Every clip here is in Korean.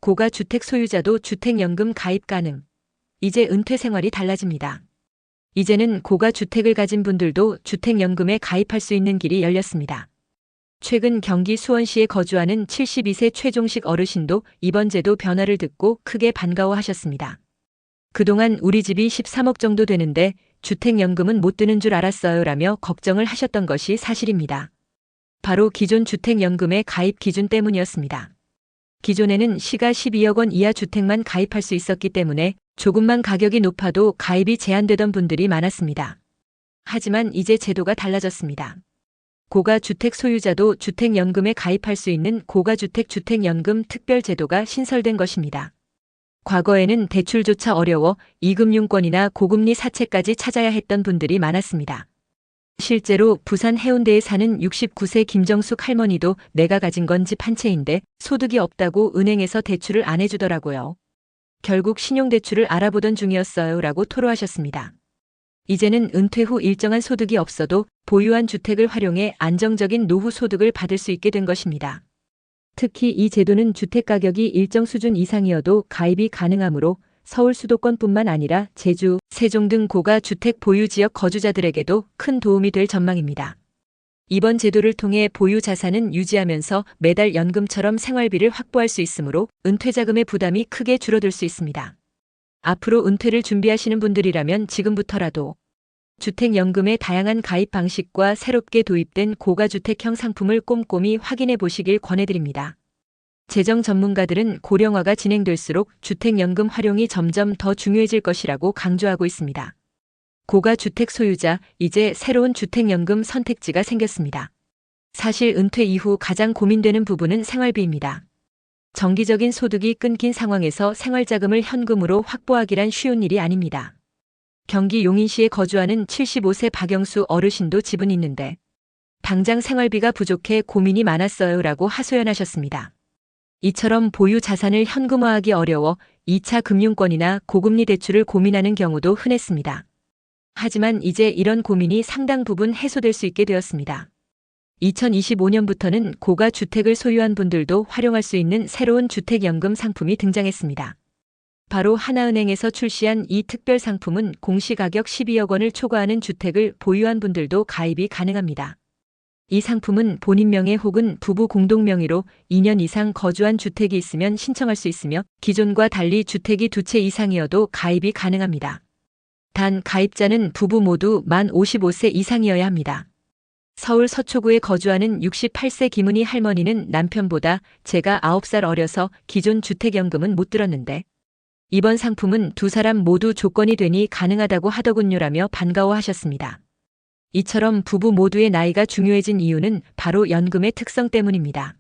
고가 주택 소유자도 주택연금 가입 가능. 이제 은퇴 생활이 달라집니다. 이제는 고가 주택을 가진 분들도 주택연금에 가입할 수 있는 길이 열렸습니다. 최근 경기 수원시에 거주하는 72세 최종식 어르신도 이번 제도 변화를 듣고 크게 반가워하셨습니다. 그동안 우리 집이 13억 정도 되는데 주택연금은 못 드는 줄 알았어요 라며 걱정을 하셨던 것이 사실입니다. 바로 기존 주택연금의 가입 기준 때문이었습니다. 기존에는 시가 12억 원 이하 주택만 가입할 수 있었기 때문에 조금만 가격이 높아도 가입이 제한되던 분들이 많았습니다. 하지만 이제 제도가 달라졌습니다. 고가 주택 소유자도 주택연금에 가입할 수 있는 고가주택 주택연금 특별제도가 신설된 것입니다. 과거에는 대출조차 어려워 이금융권이나 고금리 사채까지 찾아야 했던 분들이 많았습니다. 실제로 부산 해운대에 사는 69세 김정숙 할머니도 내가 가진 건 집 한 채인데 소득이 없다고 은행에서 대출을 안 해주더라고요. 결국 신용대출을 알아보던 중이었어요 라고 토로하셨습니다. 이제는 은퇴 후 일정한 소득이 없어도 보유한 주택을 활용해 안정적인 노후 소득을 받을 수 있게 된 것입니다. 특히 이 제도는 주택 가격이 일정 수준 이상이어도 가입이 가능하므로 서울 수도권뿐만 아니라 제주, 세종 등 고가 주택 보유 지역 거주자들에게도 큰 도움이 될 전망입니다. 이번 제도를 통해 보유 자산은 유지하면서 매달 연금처럼 생활비를 확보할 수 있으므로 은퇴자금의 부담이 크게 줄어들 수 있습니다. 앞으로 은퇴를 준비하시는 분들이라면 지금부터라도 주택연금의 다양한 가입 방식과 새롭게 도입된 고가주택형 상품을 꼼꼼히 확인해 보시길 권해드립니다. 재정 전문가들은 고령화가 진행될수록 주택연금 활용이 점점 더 중요해질 것이라고 강조하고 있습니다. 고가주택 소유자, 이제 새로운 주택연금 선택지가 생겼습니다. 사실 은퇴 이후 가장 고민되는 부분은 생활비입니다. 정기적인 소득이 끊긴 상황에서 생활자금을 현금으로 확보하기란 쉬운 일이 아닙니다. 경기 용인시에 거주하는 75세 박영수 어르신도 집은 있는데 당장 생활비가 부족해 고민이 많았어요 라고 하소연하셨습니다. 이처럼 보유 자산을 현금화하기 어려워 2차 금융권이나 고금리 대출을 고민하는 경우도 흔했습니다. 하지만 이제 이런 고민이 상당 부분 해소될 수 있게 되었습니다. 2025년부터는 고가 주택을 소유한 분들도 활용할 수 있는 새로운 주택연금 상품이 등장했습니다. 바로 하나은행에서 출시한 이 특별 상품은 공시가격 12억 원을 초과하는 주택을 보유한 분들도 가입이 가능합니다. 이 상품은 본인 명의 혹은 부부 공동 명의로 2년 이상 거주한 주택이 있으면 신청할 수 있으며 기존과 달리 주택이 2채 이상이어도 가입이 가능합니다. 단 가입자는 부부 모두 만 55세 이상이어야 합니다. 서울 서초구에 거주하는 68세 김은희 할머니는 남편보다 제가 9살 어려서 기존 주택연금은 못 들었는데 이번 상품은 두 사람 모두 조건이 되니 가능하다고 하더군요라며 반가워하셨습니다. 이처럼 부부 모두의 나이가 중요해진 이유는 바로 연금의 특성 때문입니다.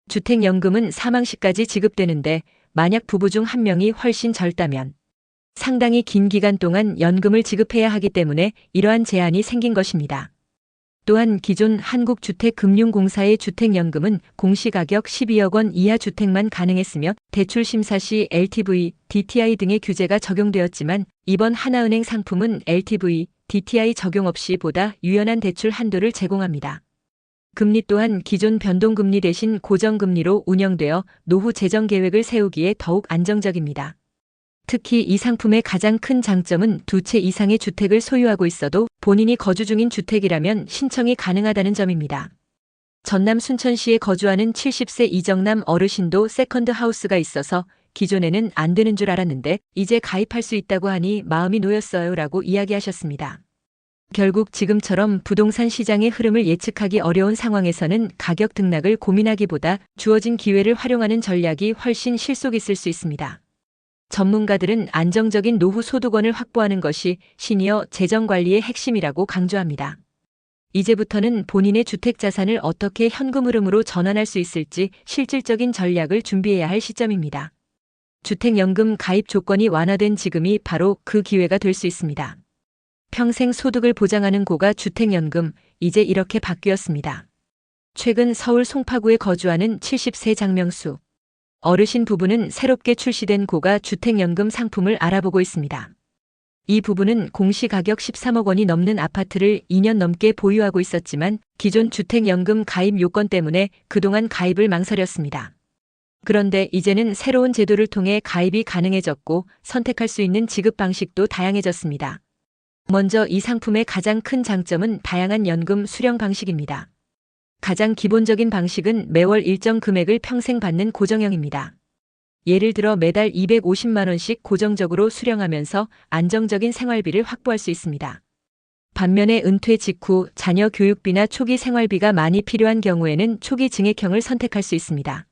주택연금은 사망 시까지 지급되는데 만약 부부 중 한 명이 훨씬 젊다면 상당히 긴 기간 동안 연금을 지급해야 하기 때문에 이러한 제한이 생긴 것입니다. 또한 기존 한국주택금융공사의 주택연금은 공시가격 12억 원 이하 주택만 가능했으며 대출 심사 시 LTV, DTI 등의 규제가 적용되었지만 이번 하나은행 상품은 LTV, DTI 적용 없이 보다 유연한 대출 한도를 제공합니다. 금리 또한 기존 변동금리 대신 고정금리로 운영되어 노후 재정 계획을 세우기에 더욱 안정적입니다. 특히 이 상품의 가장 큰 장점은 2채 이상의 주택을 소유하고 있어도 본인이 거주 중인 주택이라면 신청이 가능하다는 점입니다. 전남 순천시에 거주하는 70세 이정남 어르신도 세컨드 하우스가 있어서 기존에는 안 되는 줄 알았는데 이제 가입할 수 있다고 하니 마음이 놓였어요 라고 이야기하셨습니다. 결국 지금처럼 부동산 시장의 흐름을 예측하기 어려운 상황에서는 가격 등락을 고민하기보다 주어진 기회를 활용하는 전략이 훨씬 실속 있을 수 있습니다. 전문가들은 안정적인 노후 소득원을 확보하는 것이 시니어 재정 관리의 핵심이라고 강조합니다. 이제부터는 본인의 주택 자산을 어떻게 현금 흐름으로 전환할 수 있을지 실질적인 전략을 준비해야 할 시점입니다. 주택연금 가입 조건이 완화된 지금이 바로 그 기회가 될 수 있습니다. 평생 소득을 보장하는 고가 주택연금, 이제 이렇게 바뀌었습니다. 최근 서울 송파구에 거주하는 70세 장명수 어르신 부부는 새롭게 출시된 고가 주택연금 상품을 알아보고 있습니다. 이 부부는 공시가격 13억 원이 넘는 아파트를 2년 넘게 보유하고 있었지만 기존 주택연금 가입 요건 때문에 그동안 가입을 망설였습니다. 그런데 이제는 새로운 제도를 통해 가입이 가능해졌고 선택할 수 있는 지급 방식도 다양해졌습니다. 먼저 이 상품의 가장 큰 장점은 다양한 연금 수령 방식입니다. 가장 기본적인 방식은 매월 일정 금액을 평생 받는 고정형입니다. 예를 들어 매달 250만 원씩 고정적으로 수령하면서 안정적인 생활비를 확보할 수 있습니다. 반면에 은퇴 직후 자녀 교육비나 초기 생활비가 많이 필요한 경우에는 초기 증액형을 선택할 수 있습니다.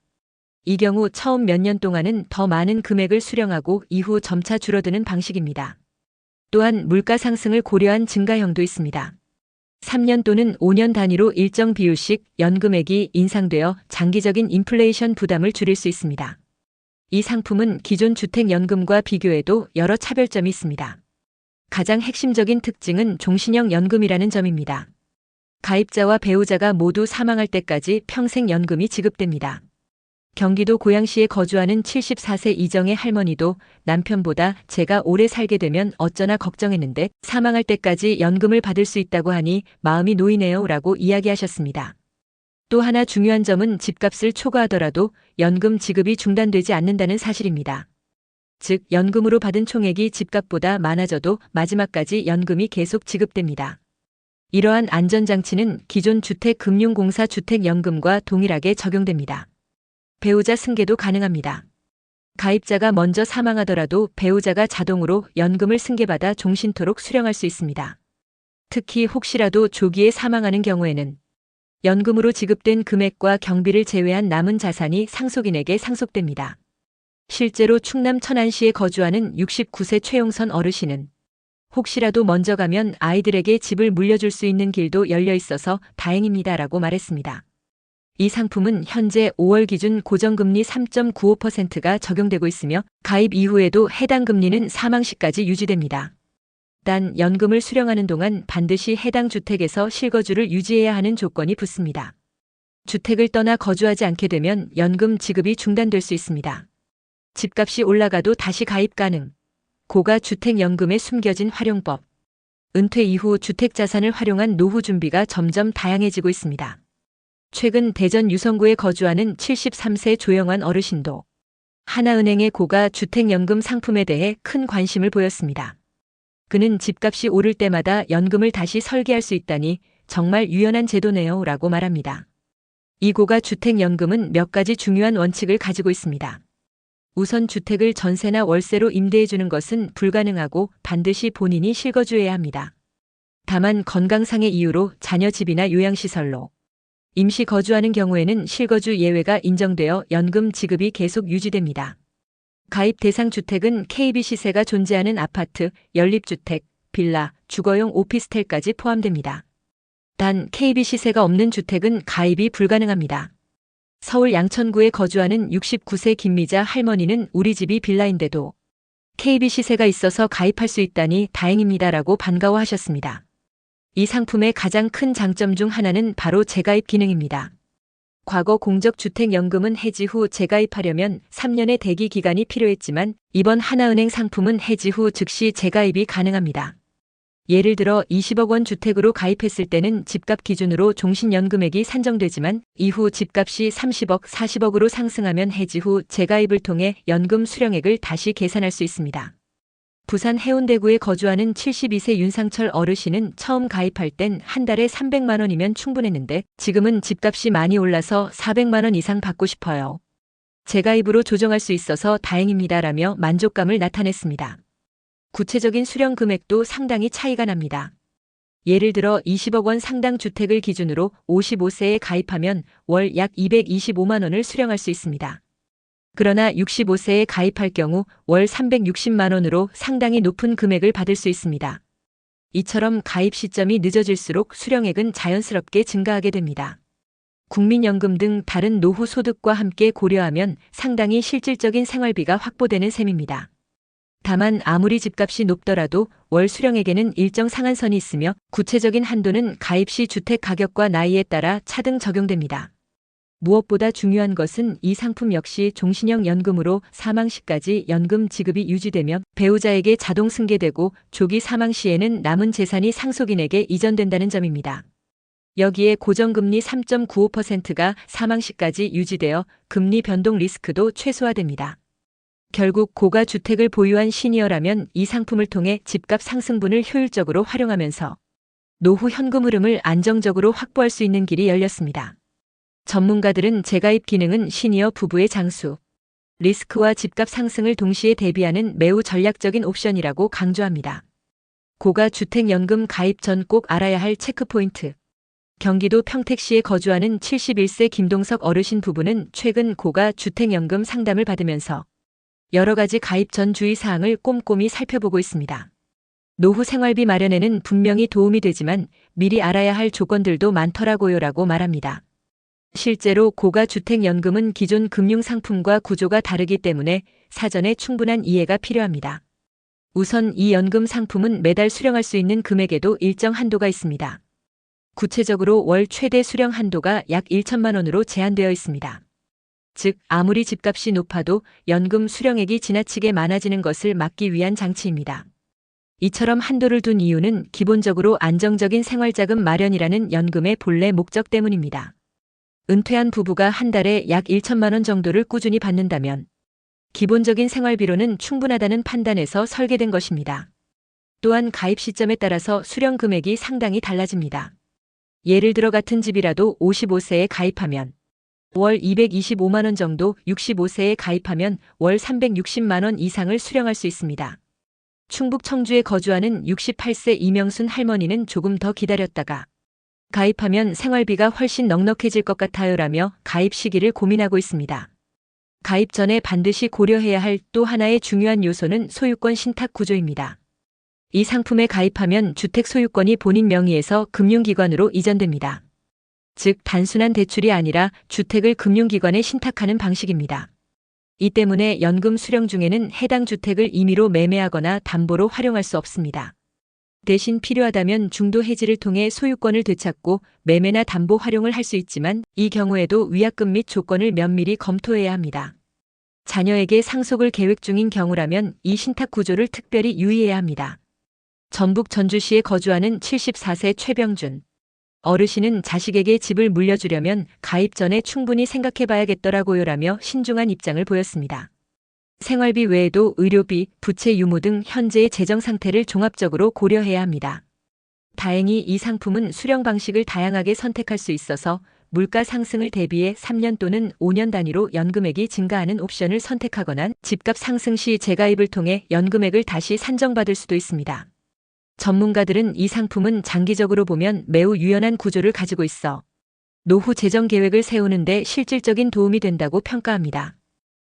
이 경우 처음 몇 년 동안은 더 많은 금액을 수령하고 이후 점차 줄어드는 방식입니다. 또한 물가 상승을 고려한 증가형도 있습니다. 3년 또는 5년 단위로 일정 비율씩 연금액이 인상되어 장기적인 인플레이션 부담을 줄일 수 있습니다. 이 상품은 기존 주택연금과 비교해도 여러 차별점이 있습니다. 가장 핵심적인 특징은 종신형 연금이라는 점입니다. 가입자와 배우자가 모두 사망할 때까지 평생 연금이 지급됩니다. 경기도 고양시에 거주하는 74세 이정의 할머니도 남편보다 제가 오래 살게 되면 어쩌나 걱정했는데 사망할 때까지 연금을 받을 수 있다고 하니 마음이 놓이네요 라고 이야기하셨습니다. 또 하나 중요한 점은 집값을 초과하더라도 연금 지급이 중단되지 않는다는 사실입니다. 즉, 연금으로 받은 총액이 집값보다 많아져도 마지막까지 연금이 계속 지급됩니다. 이러한 안전장치는 기존 주택금융공사 주택연금과 동일하게 적용됩니다. 배우자 승계도 가능합니다. 가입자가 먼저 사망하더라도 배우자가 자동으로 연금을 승계받아 종신토록 수령할 수 있습니다. 특히 혹시라도 조기에 사망하는 경우에는 연금으로 지급된 금액과 경비를 제외한 남은 자산이 상속인에게 상속됩니다. 실제로 충남 천안시에 거주하는 69세 최용선 어르신은 혹시라도 먼저 가면 아이들에게 집을 물려줄 수 있는 길도 열려 있어서 다행입니다라고 말했습니다. 이 상품은 현재 5월 기준 고정금리 3.95%가 적용되고 있으며 가입 이후에도 해당 금리는 사망 시까지 유지됩니다. 단 연금을 수령하는 동안 반드시 해당 주택에서 실거주를 유지해야 하는 조건이 붙습니다. 주택을 떠나 거주하지 않게 되면 연금 지급이 중단될 수 있습니다. 집값이 올라가도 다시 가입 가능. 고가 주택연금의 숨겨진 활용법. 은퇴 이후 주택자산을 활용한 노후 준비가 점점 다양해지고 있습니다. 최근 대전 유성구에 거주하는 73세 조영환 어르신도 하나은행의 고가 주택연금 상품에 대해 큰 관심을 보였습니다. 그는 집값이 오를 때마다 연금을 다시 설계할 수 있다니 정말 유연한 제도네요 라고 말합니다. 이 고가 주택연금은 몇 가지 중요한 원칙을 가지고 있습니다. 우선 주택을 전세나 월세로 임대해주는 것은 불가능하고 반드시 본인이 실거주해야 합니다. 다만 건강상의 이유로 자녀 집이나 요양시설로 임시 거주하는 경우에는 실거주 예외가 인정되어 연금 지급이 계속 유지됩니다. 가입 대상 주택은 KB 시세가 존재하는 아파트, 연립주택, 빌라, 주거용 오피스텔까지 포함됩니다. 단 KB 시세가 없는 주택은 가입이 불가능합니다. 서울 양천구에 거주하는 69세 김미자 할머니는 우리 집이 빌라인데도 KB 시세가 있어서 가입할 수 있다니 다행입니다라고 반가워하셨습니다. 이 상품의 가장 큰 장점 중 하나는 바로 재가입 기능입니다. 과거 공적주택연금은 해지 후 재가입하려면 3년의 대기 기간이 필요했지만 이번 하나은행 상품은 해지 후 즉시 재가입이 가능합니다. 예를 들어 20억 원 주택으로 가입했을 때는 집값 기준으로 종신연금액이 산정되지만 이후 집값이 30억, 40억으로 상승하면 해지 후 재가입을 통해 연금 수령액을 다시 계산할 수 있습니다. 부산 해운대구에 거주하는 72세 윤상철 어르신은 처음 가입할 땐 한 달에 300만 원이면 충분했는데 지금은 집값이 많이 올라서 400만 원 이상 받고 싶어요. 재가입으로 조정할 수 있어서 다행입니다라며 만족감을 나타냈습니다. 구체적인 수령 금액도 상당히 차이가 납니다. 예를 들어 20억 원 상당 주택을 기준으로 55세에 가입하면 월 약 225만 원을 수령할 수 있습니다. 그러나 65세에 가입할 경우 월 360만 원으로 상당히 높은 금액을 받을 수 있습니다. 이처럼 가입 시점이 늦어질수록 수령액은 자연스럽게 증가하게 됩니다. 국민연금 등 다른 노후 소득과 함께 고려하면 상당히 실질적인 생활비가 확보되는 셈입니다. 다만 아무리 집값이 높더라도 월 수령액에는 일정 상한선이 있으며 구체적인 한도는 가입 시 주택 가격과 나이에 따라 차등 적용됩니다. 무엇보다 중요한 것은 이 상품 역시 종신형 연금으로 사망 시까지 연금 지급이 유지되며 배우자에게 자동 승계되고 조기 사망 시에는 남은 재산이 상속인에게 이전된다는 점입니다. 여기에 고정금리 3.95%가 사망시까지 유지되어 금리 변동 리스크도 최소화됩니다. 결국 고가 주택을 보유한 시니어라면 이 상품을 통해 집값 상승분을 효율적으로 활용하면서 노후 현금 흐름을 안정적으로 확보할 수 있는 길이 열렸습니다. 전문가들은 재가입 기능은 시니어 부부의 장수, 리스크와 집값 상승을 동시에 대비하는 매우 전략적인 옵션이라고 강조합니다. 고가 주택연금 가입 전 꼭 알아야 할 체크포인트. 경기도 평택시에 거주하는 71세 김동석 어르신 부부는 최근 고가 주택연금 상담을 받으면서 여러 가지 가입 전 주의사항을 꼼꼼히 살펴보고 있습니다. 노후 생활비 마련에는 분명히 도움이 되지만 미리 알아야 할 조건들도 많더라고요라고 말합니다. 실제로 고가 주택연금은 기존 금융상품과 구조가 다르기 때문에 사전에 충분한 이해가 필요합니다. 우선 이 연금 상품은 매달 수령할 수 있는 금액에도 일정 한도가 있습니다. 구체적으로 월 최대 수령 한도가 약 1천만 원으로 제한되어 있습니다. 즉, 아무리 집값이 높아도 연금 수령액이 지나치게 많아지는 것을 막기 위한 장치입니다. 이처럼 한도를 둔 이유는 기본적으로 안정적인 생활자금 마련이라는 연금의 본래 목적 때문입니다. 은퇴한 부부가 한 달에 약 1천만 원 정도를 꾸준히 받는다면 기본적인 생활비로는 충분하다는 판단에서 설계된 것입니다. 또한 가입 시점에 따라서 수령 금액이 상당히 달라집니다. 예를 들어 같은 집이라도 55세에 가입하면 월 225만 원 정도, 65세에 가입하면 월 360만 원 이상을 수령할 수 있습니다. 충북 청주에 거주하는 68세 이명순 할머니는 조금 더 기다렸다가 가입하면 생활비가 훨씬 넉넉해질 것 같아요라며 가입 시기를 고민하고 있습니다. 가입 전에 반드시 고려해야 할 또 하나의 중요한 요소는 소유권 신탁 구조입니다. 이 상품에 가입하면 주택 소유권이 본인 명의에서 금융기관으로 이전됩니다. 즉, 단순한 대출이 아니라 주택을 금융기관에 신탁하는 방식입니다. 이 때문에 연금 수령 중에는 해당 주택을 임의로 매매하거나 담보로 활용할 수 없습니다. 대신 필요하다면 중도 해지를 통해 소유권을 되찾고 매매나 담보 활용을 할 수 있지만 이 경우에도 위약금 및 조건을 면밀히 검토해야 합니다. 자녀에게 상속을 계획 중인 경우라면 이 신탁 구조를 특별히 유의해야 합니다. 전북 전주시에 거주하는 74세 최병준 어르신은 자식에게 집을 물려주려면 가입 전에 충분히 생각해봐야겠더라고요라며 신중한 입장을 보였습니다. 생활비 외에도 의료비, 부채 유무 등 현재의 재정 상태를 종합적으로 고려해야 합니다. 다행히 이 상품은 수령 방식을 다양하게 선택할 수 있어서 물가 상승을 대비해 3년 또는 5년 단위로 연금액이 증가하는 옵션을 선택하거나 집값 상승 시 재가입을 통해 연금액을 다시 산정받을 수도 있습니다. 전문가들은 이 상품은 장기적으로 보면 매우 유연한 구조를 가지고 있어 노후 재정 계획을 세우는 데 실질적인 도움이 된다고 평가합니다.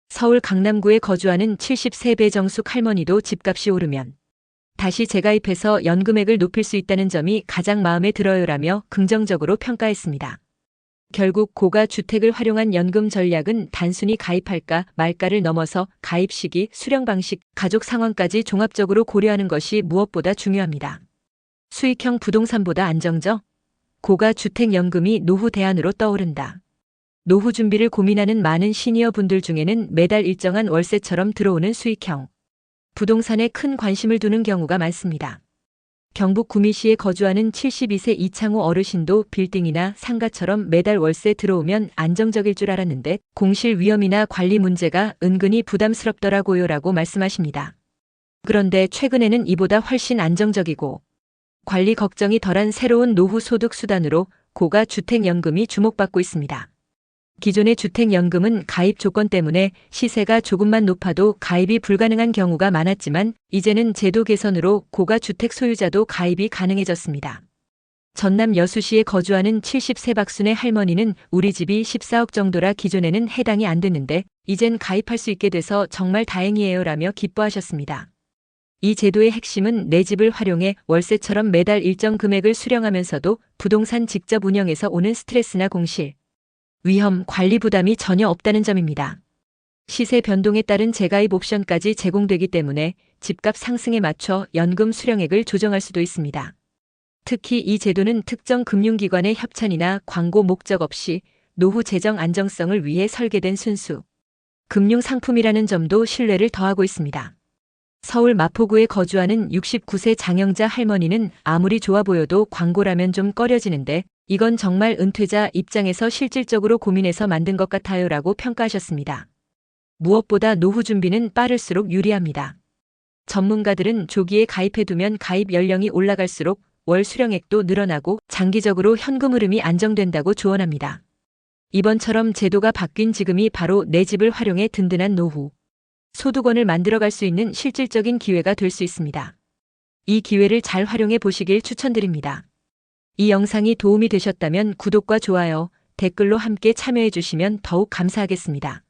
서울 강남구에 거주하는 70세 배정숙 할머니도 집값이 오르면 다시 재가입해서 연금액을 높일 수 있다는 점이 가장 마음에 들어요라며 긍정적으로 평가했습니다. 결국 고가 주택을 활용한 연금 전략은 단순히 가입할까 말까를 넘어서 가입 시기, 수령 방식, 가족 상황까지 종합적으로 고려하는 것이 무엇보다 중요합니다. 수익형 부동산보다 안정적? 고가 주택연금이 노후 대안으로 떠오른다. 노후 준비를 고민하는 많은 시니어 분들 중에는 매달 일정한 월세처럼 들어오는 수익형 부동산에 큰 관심을 두는 경우가 많습니다. 경북 구미시에 거주하는 72세 이창호 어르신도 빌딩이나 상가처럼 매달 월세 들어오면 안정적일 줄 알았는데 공실 위험이나 관리 문제가 은근히 부담스럽더라고요라고 말씀하십니다. 그런데 최근에는 이보다 훨씬 안정적이고 관리 걱정이 덜한 새로운 노후 소득 수단으로 고가 주택연금이 주목받고 있습니다. 기존의 주택연금은 가입 조건 때문에 시세가 조금만 높아도 가입이 불가능한 경우가 많았지만 이제는 제도 개선으로 고가 주택 소유자도 가입이 가능해졌습니다. 전남 여수시에 거주하는 70세 박순의 할머니는 우리 집이 14억 정도라 기존에는 해당이 안 됐는데 이젠 가입할 수 있게 돼서 정말 다행이에요라며 기뻐하셨습니다. 이 제도의 핵심은 내 집을 활용해 월세처럼 매달 일정 금액을 수령하면서도 부동산 직접 운영에서 오는 스트레스나 공실, 위험, 관리 부담이 전혀 없다는 점입니다. 시세 변동에 따른 재가입 옵션까지 제공되기 때문에 집값 상승에 맞춰 연금 수령액을 조정할 수도 있습니다. 특히 이 제도는 특정 금융기관의 협찬이나 광고 목적 없이 노후 재정 안정성을 위해 설계된 순수 금융상품이라는 점도 신뢰를 더하고 있습니다. 서울 마포구에 거주하는 69세 장영자 할머니는 아무리 좋아 보여도 광고라면 좀 꺼려지는데 이건 정말 은퇴자 입장에서 실질적으로 고민해서 만든 것 같아요 라고 평가하셨습니다. 무엇보다 노후 준비는 빠를수록 유리합니다. 전문가들은 조기에 가입해두면 가입 연령이 올라갈수록 월 수령액도 늘어나고 장기적으로 현금 흐름이 안정된다고 조언합니다. 이번처럼 제도가 바뀐 지금이 바로 내 집을 활용해 든든한 노후 소득원을 만들어갈 수 있는 실질적인 기회가 될 수 있습니다. 이 기회를 잘 활용해 보시길 추천드립니다. 이 영상이 도움이 되셨다면 구독과 좋아요, 댓글로 함께 참여해 주시면 더욱 감사하겠습니다.